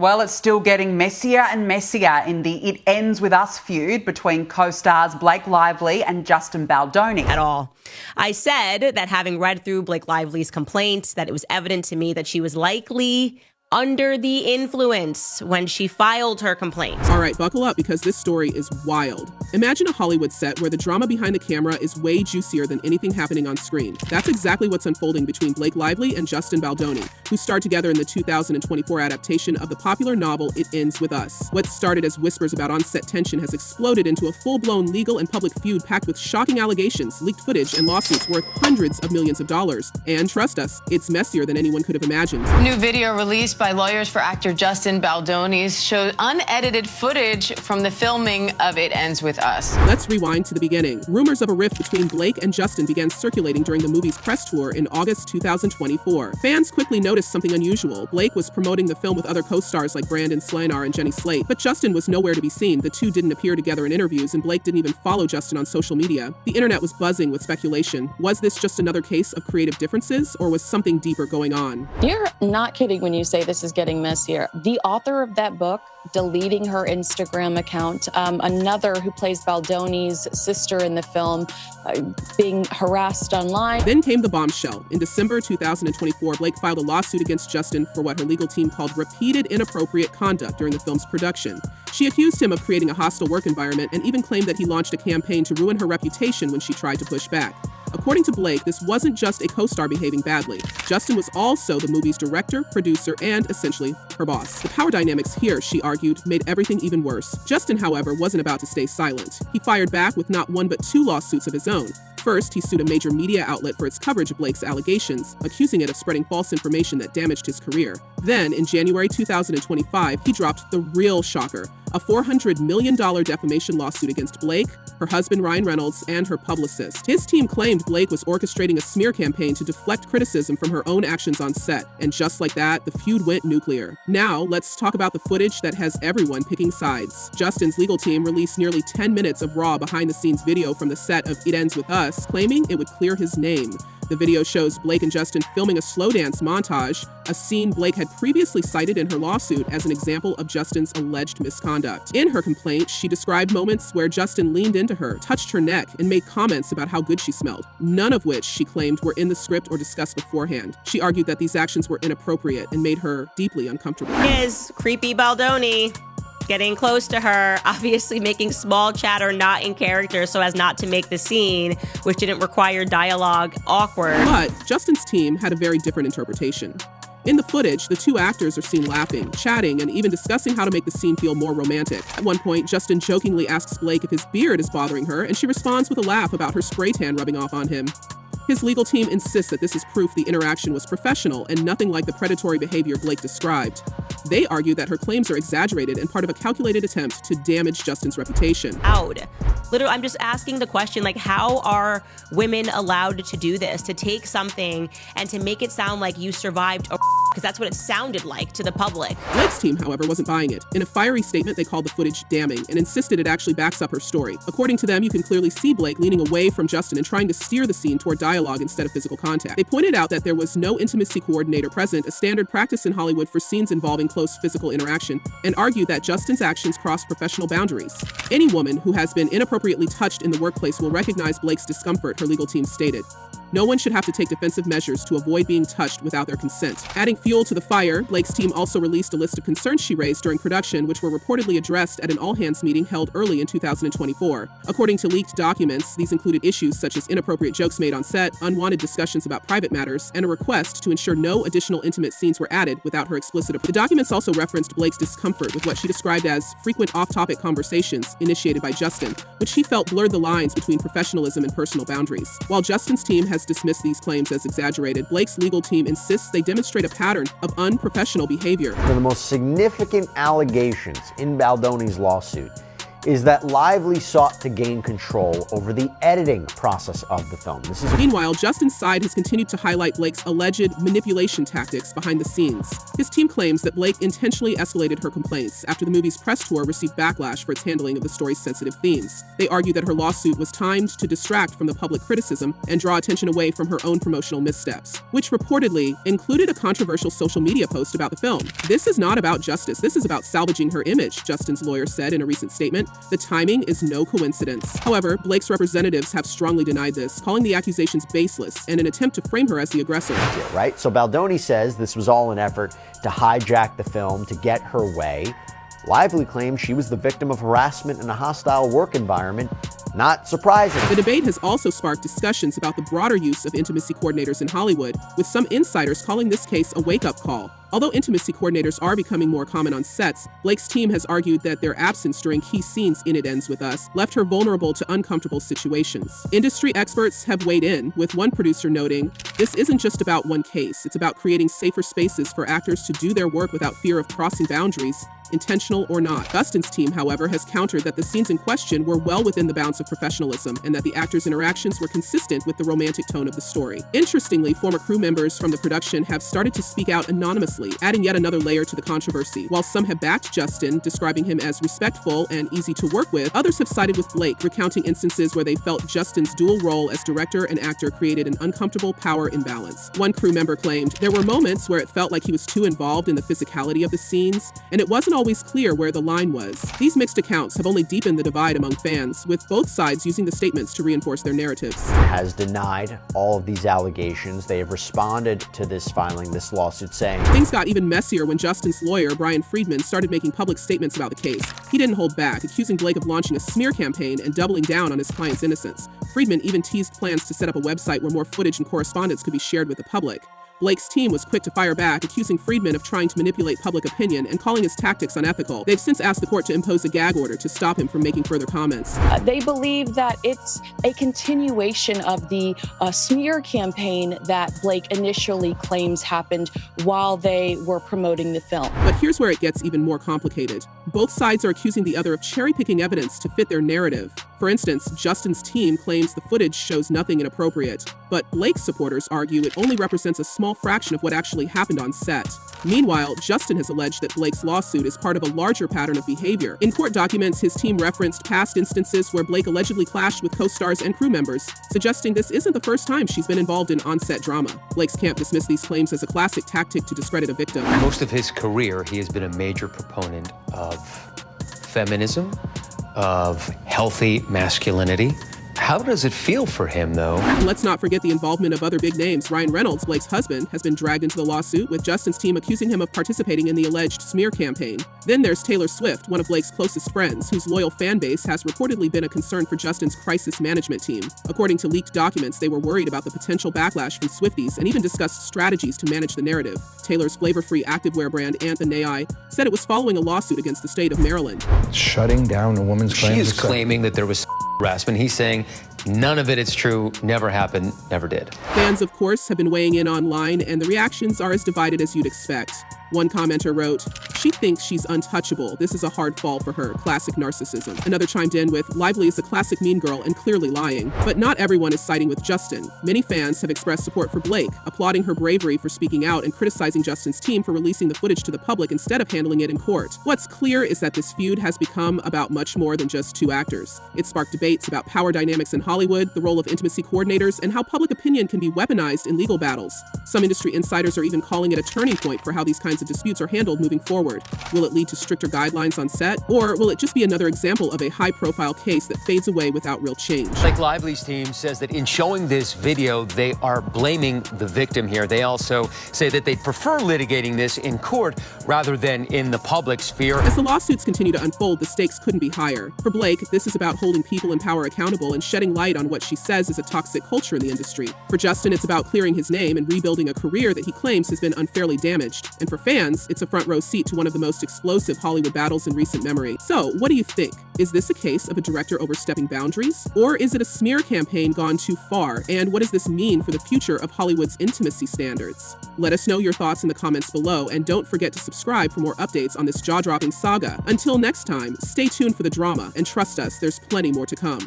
Well, it's still getting messier and messier in the It Ends With Us feud between co-stars Blake Lively and Justin Baldoni. At all. I said that having read through Blake Lively's complaint, that it was evident to me that she was likely under the influence when she filed her complaint. All right, buckle up because this story is wild. Imagine a Hollywood set where the drama behind the camera is way juicier than anything happening on screen. That's exactly what's unfolding between Blake Lively and Justin Baldoni, who starred together in the 2024 adaptation of the popular novel It Ends With Us. What started as whispers about on-set tension has exploded into a full-blown legal and public feud packed with shocking allegations, leaked footage, and lawsuits worth hundreds of millions of dollars. And trust us, it's messier than anyone could have imagined. New video released by lawyers for actor Justin Baldoni showed unedited footage from the filming of It Ends With Us. Let's rewind to the beginning. Rumors of a rift between Blake and Justin began circulating during the movie's press tour in August 2024. Fans quickly noticed something unusual. Blake was promoting the film with other co-stars like Brandon Slanar and Jenny Slate, but Justin was nowhere to be seen. The two didn't appear together in interviews, and Blake didn't even follow Justin on social media. The internet was buzzing with speculation. Was this just another case of creative differences, or was something deeper going on? You're not kidding when you say this is getting messier. The author of that book deleting her Instagram account, another who plays Baldoni's sister in the film, being harassed online. Then came the bombshell. In December 2024, Blake filed a lawsuit against Justin for what her legal team called repeated inappropriate conduct during the film's production. She accused him of creating a hostile work environment and even claimed that he launched a campaign to ruin her reputation when she tried to push back. According to Blake, this wasn't just a co-star behaving badly. Justin was also the movie's director, producer, and essentially her boss. The power dynamics here, she argued, made everything even worse. Justin, however, wasn't about to stay silent. He fired back with not one but two lawsuits of his own. First, he sued a major media outlet for its coverage of Blake's allegations, accusing it of spreading false information that damaged his career. Then, in January 2025, he dropped the real shocker, a $400 million defamation lawsuit against Blake, her husband Ryan Reynolds, and her publicist. His team claimed Blake was orchestrating a smear campaign to deflect criticism from her own actions on set. And just like that, the feud went nuclear. Now, let's talk about the footage that has everyone picking sides. Justin's legal team released nearly 10 minutes of raw behind-the-scenes video from the set of It Ends With Us, claiming it would clear his name. The video shows Blake and Justin filming a slow dance montage, a scene Blake had previously cited in her lawsuit as an example of Justin's alleged misconduct. In her complaint, she described moments where Justin leaned into her, touched her neck, and made comments about how good she smelled, none of which, she claimed, were in the script or discussed beforehand. She argued that these actions were inappropriate and made her deeply uncomfortable. Is creepy Baldoni getting close to her, obviously making small chatter not in character so as not to make the scene, which didn't require dialogue, awkward. But Justin's team had a very different interpretation. In the footage, the two actors are seen laughing, chatting, and even discussing how to make the scene feel more romantic. At one point, Justin jokingly asks Blake if his beard is bothering her, and she responds with a laugh about her spray tan rubbing off on him. His legal team insists that this is proof the interaction was professional and nothing like the predatory behavior Blake described. They argue that her claims are exaggerated and part of a calculated attempt to damage Justin's reputation. Literally, I'm just asking the question, like, how are women allowed to do this, to take something and to make it sound like you survived a because that's what it sounded like to the public. Blake's team, however, wasn't buying it. In a fiery statement, they called the footage damning and insisted it actually backs up her story. According to them, you can clearly see Blake leaning away from Justin and trying to steer the scene toward dialogue instead of physical contact. They pointed out that there was no intimacy coordinator present, a standard practice in Hollywood for scenes involving close physical interaction, and argued that Justin's actions crossed professional boundaries. Any woman who has been inappropriately touched in the workplace will recognize Blake's discomfort, her legal team stated. No one should have to take defensive measures to avoid being touched without their consent. Adding fuel to the fire, Blake's team also released a list of concerns she raised during production, which were reportedly addressed at an all-hands meeting held early in 2024. According to leaked documents, these included issues such as inappropriate jokes made on set, unwanted discussions about private matters, and a request to ensure no additional intimate scenes were added without her explicit approval. The documents also referenced Blake's discomfort with what she described as frequent off-topic conversations initiated by Justin, which she felt blurred the lines between professionalism and personal boundaries. While Justin's team has dismissed these claims as exaggerated, Blake's legal team insists they demonstrate a pattern of unprofessional behavior. One of the most significant allegations in Baldoni's lawsuit is that Lively sought to gain control over the editing process of the film. Meanwhile, Justin's side has continued to highlight Blake's alleged manipulation tactics behind the scenes. His team claims that Blake intentionally escalated her complaints after the movie's press tour received backlash for its handling of the story's sensitive themes. They argue that her lawsuit was timed to distract from the public criticism and draw attention away from her own promotional missteps, which reportedly included a controversial social media post about the film. "This is not about justice. This is about salvaging her image," Justin's lawyer said in a recent statement. "The timing is no coincidence." However, Blake's representatives have strongly denied this, calling the accusations baseless and an attempt to frame her as the aggressor. Right? So Baldoni says this was all an effort to hijack the film to get her way. Lively claims she was the victim of harassment in a hostile work environment. Not surprising. The debate has also sparked discussions about the broader use of intimacy coordinators in Hollywood, with some insiders calling this case a wake-up call. Although intimacy coordinators are becoming more common on sets, Blake's team has argued that their absence during key scenes in It Ends With Us left her vulnerable to uncomfortable situations. Industry experts have weighed in, with one producer noting, "This isn't just about one case, it's about creating safer spaces for actors to do their work without fear of crossing boundaries, intentional or not." Justin's team, however, has countered that the scenes in question were well within the bounds of professionalism and that the actors' interactions were consistent with the romantic tone of the story. Interestingly, former crew members from the production have started to speak out anonymously, adding yet another layer to the controversy. While some have backed Justin, describing him as respectful and easy to work with, others have sided with Blake, recounting instances where they felt Justin's dual role as director and actor created an uncomfortable power imbalance. One crew member claimed, "There were moments where it felt like he was too involved in the physicality of the scenes, and it wasn't always clear where the line was." These mixed accounts have only deepened the divide among fans, with both sides using the statements to reinforce their narratives. Has denied all of these allegations. They have responded to this filing, this lawsuit, saying, Things got even messier when Justin's lawyer, Brian Friedman, started making public statements about the case. He didn't hold back, accusing Blake of launching a smear campaign and doubling down on his client's innocence. Friedman even teased plans to set up a website where more footage and correspondence could be shared with the public. Blake's team was quick to fire back, accusing Friedman of trying to manipulate public opinion and calling his tactics unethical. They've since asked the court to impose a gag order to stop him from making further comments. They believe that it's a continuation of the smear campaign that Blake initially claims happened while they were promoting the film. But here's where it gets even more complicated. Both sides are accusing the other of cherry-picking evidence to fit their narrative. For instance, Justin's team claims the footage shows nothing inappropriate, but Blake's supporters argue it only represents a small fraction of what actually happened on set. Meanwhile, Justin has alleged that Blake's lawsuit is part of a larger pattern of behavior. In court documents, his team referenced past instances where Blake allegedly clashed with co-stars and crew members, suggesting this isn't the first time she's been involved in on-set drama. Blake's camp dismissed these claims as a classic tactic to discredit a victim. Most of his career, he has been a major proponent of feminism, of healthy masculinity. How does it feel for him, though? And let's not forget the involvement of other big names. Ryan Reynolds, Blake's husband, has been dragged into the lawsuit, with Justin's team accusing him of participating in the alleged smear campaign. Then there's Taylor Swift, one of Blake's closest friends, whose loyal fan base has reportedly been a concern for Justin's crisis management team. According to leaked documents, they were worried about the potential backlash from Swifties and even discussed strategies to manage the narrative. Taylor's flavor-free activewear brand, Anthony, said it was following a lawsuit against the state of Maryland. Shutting down a woman's claims. She is claiming that there was harassment. He's saying none of it is true, never happened, never did. Fans, of course, have been weighing in online, and the reactions are as divided as you'd expect. One commenter wrote, "She thinks she's untouchable. This is a hard fall for her. Classic narcissism." Another chimed in with, "Lively is a classic mean girl and clearly lying." But not everyone is siding with Justin. Many fans have expressed support for Blake, applauding her bravery for speaking out and criticizing Justin's team for releasing the footage to the public instead of handling it in court. What's clear is that this feud has become about much more than just two actors. It sparked debates about power dynamics in Hollywood, the role of intimacy coordinators, and how public opinion can be weaponized in legal battles. Some industry insiders are even calling it a turning point for how these kinds of disputes are handled moving forward. Will it lead to stricter guidelines on set, or will it just be another example of a high-profile case that fades away without real change? Blake Lively's team says that in showing this video, they are blaming the victim here. They also say that they'd prefer litigating this in court rather than in the public sphere. As the lawsuits continue to unfold, the stakes couldn't be higher. For Blake, this is about holding people in power accountable and shedding light on what she says is a toxic culture in the industry. For Justin, it's about clearing his name and rebuilding a career that he claims has been unfairly damaged. And for fans, fans, it's a front row seat to one of the most explosive Hollywood battles in recent memory. So, what do you think? Is this a case of a director overstepping boundaries? Or is it a smear campaign gone too far? And what does this mean for the future of Hollywood's intimacy standards? Let us know your thoughts in the comments below, and don't forget to subscribe for more updates on this jaw-dropping saga. Until next time, stay tuned for the drama, and trust us, there's plenty more to come.